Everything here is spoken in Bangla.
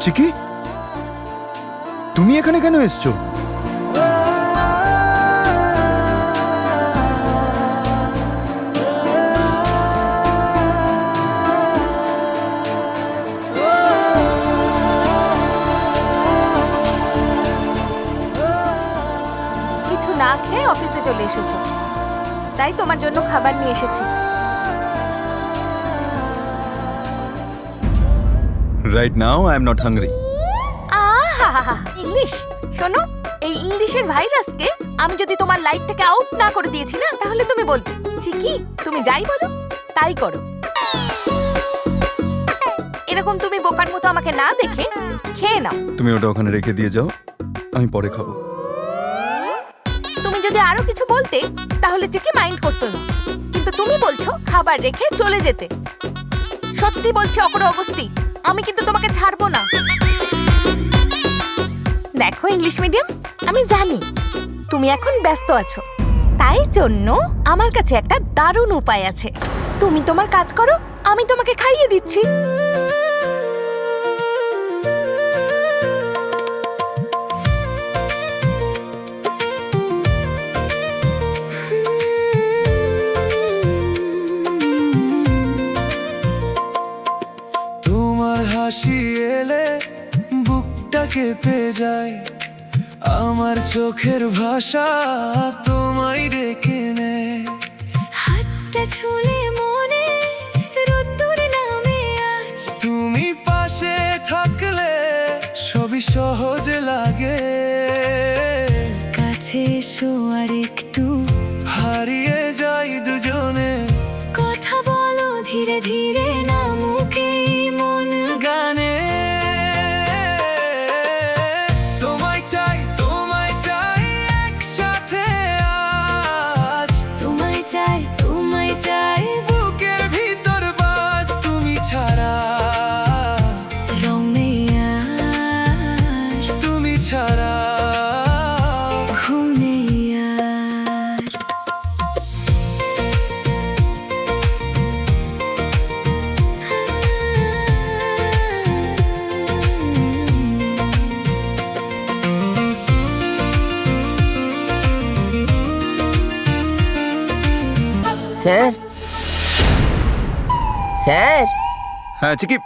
চিকি, তুমি এখানে কেন এসছো? কিছু না খেয়ে অফিসে চলে এসেছো, তাই তোমার জন্য খাবার নিয়ে এসেছি। Right now I am not hungry. আহা, ইংলিশ শোনো, এই ইংলিশের ভাইরাসকে আমি যদি তোমার লাইফ থেকে আউট না করে দিয়েছি না, তাহলে তুমি বলবে চিকি তুমি যাই বলো তাই করো। এরকম তুমি বোকার মতো আমাকে না দেখে খেয়ে নাও। তুমি ওটা ওখানে রেখে দিয়ে যাও, আমি পরে খাবো। তুমি যদি আরো কিছু বলতে তাহলে চিকি মাইন্ড করতো না, কিন্তু তুমি বলছো খাবার রেখে চলে যেতে। সত্যি বলছি অপর অগস্তি, আমি কিন্তু তোমাকে ছাড়বো না। দেখো ইংলিশ মিডিয়াম, আমি জানি তুমি এখন ব্যস্ত আছো, তাই জন্য আমার কাছে একটা দারুণ উপায় আছে। তুমি তোমার কাজ করো, আমি তোমাকে খাইয়ে দিচ্ছি। তোমার হাসি এলে বুকটা কেঁপে যায়, আমার চোখের ভাষা তোমায় ডেকে নেয়। হাতটা ছুলে মনে রোদ্দুর নামে আজ, তুমি পাশে থাকলে সবই সহজ লাগে। কাছে এসো আর একটু হারিয়ে যাই দুজনে, কথা বলো ধীরে ধীরে, না মুখেই মন গানে। তোমায় চাই একসাথে আজ, তোমায় চাই বুকের ভিতর বাজ। তুমি ছাড়া, রং নেই আর, তুমি ছাড়া ঘুম নেই আর। স্যার, স্যার, হ্যাঁ চিকি,